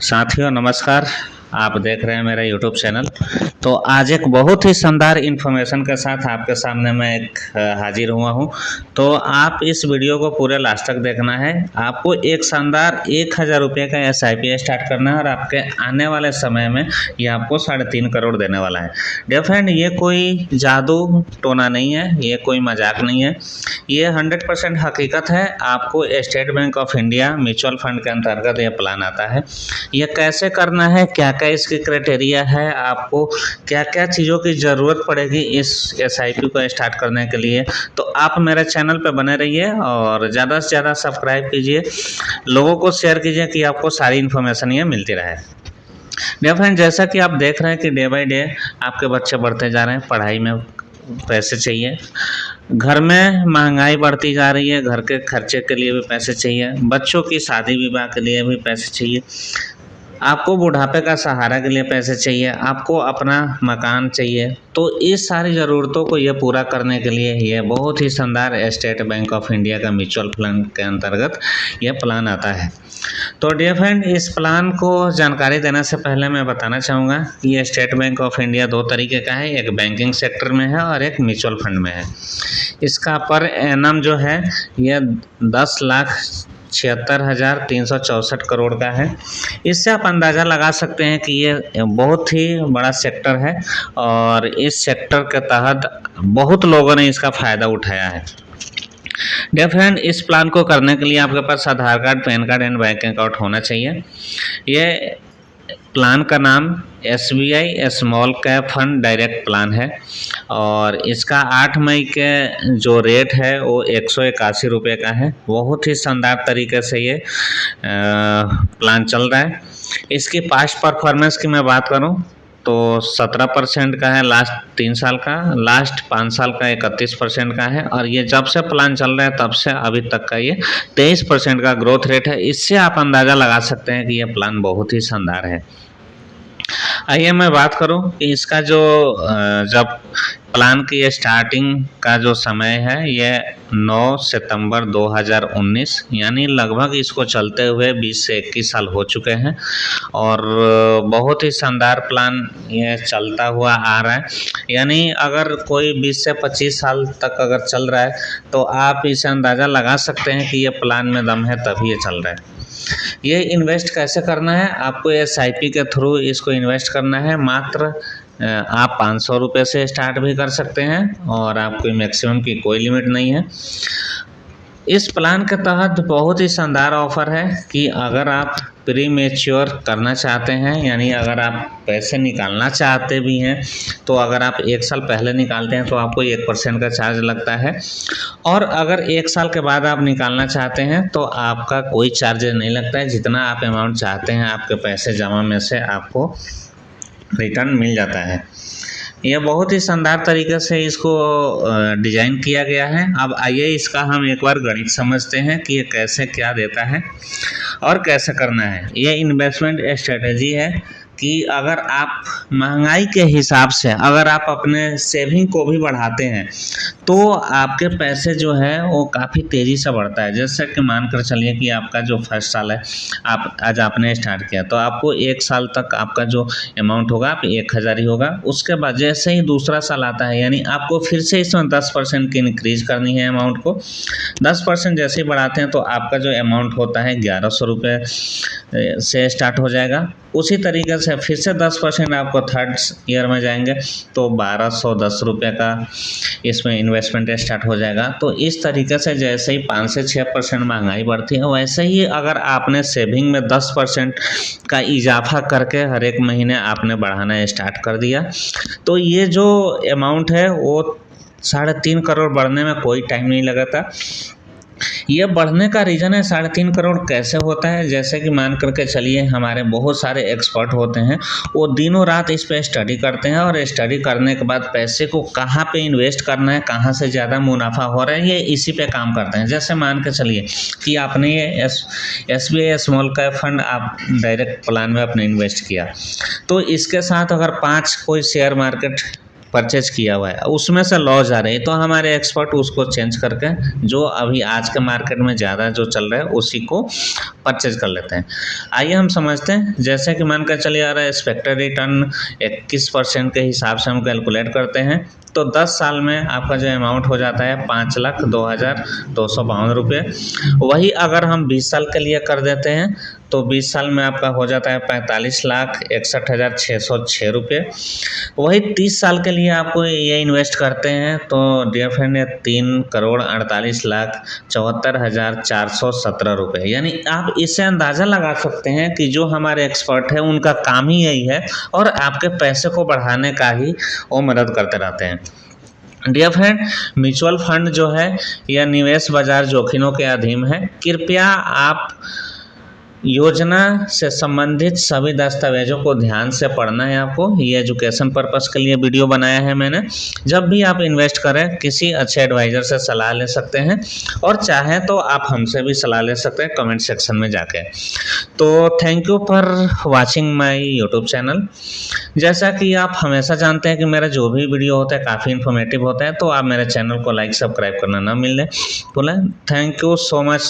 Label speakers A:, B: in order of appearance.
A: साथियों नमस्कार। आप देख रहे हैं मेरा यूट्यूब चैनल। तो आज एक बहुत ही शानदार इन्फॉर्मेशन के साथ आपके सामने मैं हाजिर हुआ हूं। तो आप इस वीडियो को पूरे लास्ट तक देखना है। आपको एक शानदार 1000 रुपये का SIP स्टार्ट करना है और आपके आने वाले समय में ये आपको 3.5 करोड़ देने वाला है। डियर फ्रेंड, ये कोई जादू टोना नहीं है, ये कोई मजाक नहीं है, ये 100% हकीकत है। आपको state bank of India mutual fund के अंतर्गत ये प्लान आता है। ये कैसे करना है, क्या क्या इसकी क्राइटेरिया है, आपको क्या क्या चीज़ों की ज़रूरत पड़ेगी इस SIP को स्टार्ट करने के लिए, तो आप मेरे चैनल पे बने रहिए और ज़्यादा से ज़्यादा सब्सक्राइब कीजिए, लोगों को शेयर कीजिए कि आपको सारी इन्फॉर्मेशन ये मिलती रहे। डियर फ्रेंड, जैसा कि आप देख रहे हैं कि डे बाय डे आपके बच्चे बढ़ते जा रहे हैं, पढ़ाई में पैसे चाहिए, घर में महंगाई बढ़ती जा रही है, घर के खर्चे के लिए भी पैसे चाहिए, बच्चों की शादी विवाह के लिए भी पैसे चाहिए, आपको बुढ़ापे का सहारा के लिए पैसे चाहिए, आपको अपना मकान चाहिए। तो इस सारी ज़रूरतों को ये पूरा करने के लिए ये बहुत ही शानदार स्टेट बैंक ऑफ इंडिया का म्यूचुअल फंड के अंतर्गत ये प्लान आता है। तो डियर फ्रेंड, इस प्लान को जानकारी देने से पहले मैं बताना चाहूँगा कि ये स्टेट बैंक ऑफ इंडिया दो तरीके का है, एक बैंकिंग सेक्टर में है और एक म्यूचुअल फंड में है। इसका पर एनम जो है ये 10,76,364 करोड़ का है। इससे आप अंदाज़ा लगा सकते हैं कि ये बहुत ही बड़ा सेक्टर है और इस सेक्टर के तहत बहुत लोगों ने इसका फ़ायदा उठाया है। डियर फ्रेंड, इस प्लान को करने के लिए आपके पास Aadhaar card, PAN card and bank account होना चाहिए। ये प्लान का नाम SBI small cap fund direct plan है और इसका 8 मई के जो रेट है वो 181 रुपये का है। बहुत ही शानदार तरीके से ये प्लान चल रहा है। इसकी पास्ट परफॉर्मेंस की मैं बात करूं तो 17% का है लास्ट 3 साल का, लास्ट 5 साल का 31% का है और ये जब से प्लान चल रहा है तब से अभी तक का ये 23% का ग्रोथ रेट है। इससे आप अंदाज़ा लगा सकते हैं कि ये प्लान बहुत ही शानदार है। आइए मैं बात करूं कि इसका जो जब प्लान की स्टार्टिंग का जो समय है ये 9 सितंबर 2019, यानी लगभग इसको चलते हुए 20 से 21 साल हो चुके हैं और बहुत ही शानदार प्लान ये चलता हुआ आ रहा है। यानी अगर कोई 20 से 25 साल तक अगर चल रहा है तो आप इसे अंदाज़ा लगा सकते हैं कि ये प्लान में दम है तभी ये चल रहा है। ये इन्वेस्ट कैसे करना है, आपको SIP के थ्रू इसको इन्वेस्ट करना है। मात्र आप 500 रुपये से स्टार्ट भी कर सकते हैं और आपको मैक्सिमम की कोई लिमिट नहीं है। इस प्लान के तहत बहुत ही शानदार ऑफर है कि अगर आप प्री मैच्योर करना चाहते हैं, यानी अगर आप पैसे निकालना चाहते भी हैं तो अगर आप 1 साल पहले निकालते हैं तो आपको 1% का चार्ज लगता है और अगर 1 साल के बाद आप निकालना चाहते हैं तो आपका कोई चार्ज नहीं लगता है। जितना आप अमाउंट चाहते हैं आपके पैसे जमा में से आपको रिटर्न मिल जाता है। ये बहुत ही शानदार तरीके से इसको डिज़ाइन किया गया है। अब आइए इसका हम एक बार गणित समझते हैं कि ये कैसे क्या देता है और कैसे करना है। ये इन्वेस्टमेंट स्ट्रेटजी है कि अगर आप महंगाई के हिसाब से अगर आप अपने सेविंग को भी बढ़ाते हैं तो आपके पैसे जो है वो काफ़ी तेज़ी से बढ़ता है। जैसे कि मानकर चलिए कि आपका जो फर्स्ट साल है, आप आज आपने स्टार्ट किया तो आपको 1 साल तक आपका जो अमाउंट होगा आप 1000 ही होगा। उसके बाद जैसे ही दूसरा साल आता है यानी आपको फिर से इसमें 10% की इंक्रीज करनी है अमाउंट को। 10% जैसे ही बढ़ाते हैं तो आपका जो अमाउंट होता है 1100 रुपये से स्टार्ट हो जाएगा। उसी तरीके से फिर से 10% आपको थर्ड ईयर में जाएंगे तो 1210 रुपये का इसमें इन्वेस्टमेंट स्टार्ट हो जाएगा। तो इस तरीके से जैसे ही 5 से 6% महंगाई बढ़ती है वैसे ही अगर आपने सेविंग में 10% का इजाफा करके हर एक महीने आपने बढ़ाना स्टार्ट कर दिया तो ये जो अमाउंट है वो 3.5 करोड़ बढ़ने में कोई टाइम नहीं लगाता। ये बढ़ने का रीज़न है 3.5 करोड़ कैसे होता है। जैसे कि मान करके चलिए हमारे बहुत सारे एक्सपर्ट होते हैं, वो दिनों रात इस पे स्टडी करते हैं और स्टडी करने के बाद पैसे को कहाँ पे इन्वेस्ट करना है, कहाँ से ज़्यादा मुनाफा हो रहा है, ये इसी पे काम करते हैं। जैसे मान के चलिए कि आपने ये SBI स्मॉल कैप फंड आप डायरेक्ट प्लान में आपने इन्वेस्ट किया तो इसके साथ अगर 5 कोई शेयर मार्केट परचेज किया हुआ है उसमें से लॉस आ रही है तो हमारे एक्सपर्ट उसको चेंज करके जो अभी आज के मार्केट में ज़्यादा जो चल रहा है उसी को परचेज कर लेते हैं। आइए हम समझते हैं। जैसे कि मान कर चलिए आ रहा है एक्सपेक्टेड रिटर्न 21% के हिसाब से हम कैलकुलेट करते हैं, तो 10 साल में आपका जो अमाउंट हो जाता है 5,02,252 रुपये। वही अगर हम 20 साल के लिए कर देते हैं तो 20 साल में आपका हो जाता है 45,61,606 रुपये। वही 30 साल के लिए आपको ये इन्वेस्ट करते हैं तो डियर फ्रेंड 3,48,74,417 रुपये। यानी आप इससे अंदाज़ा लगा सकते हैं कि जो हमारे एक्सपर्ट हैं उनका काम ही यही है और आपके पैसे को बढ़ाने का ही वो मदद करते रहते हैं। डियर फ्रेंड, म्यूचुअल फंड जो है यह निवेश बाजार जोखिमों के अधीन है। कृपया आप योजना से संबंधित सभी दस्तावेजों को ध्यान से पढ़ना है आपको। ये एजुकेशन पर्पस के लिए वीडियो बनाया है मैंने। जब भी आप इन्वेस्ट करें किसी अच्छे एडवाइज़र से सलाह ले सकते हैं और चाहें तो आप हमसे भी सलाह ले सकते हैं कमेंट सेक्शन में जाके। तो thank you for watching my YouTube channel. जैसा कि आप हमेशा जानते हैं कि मेरा जो भी वीडियो होता है काफ़ी इन्फॉर्मेटिव होता है, तो आप मेरे चैनल को लाइक सब्सक्राइब करना ना भूलें। Thank you so much.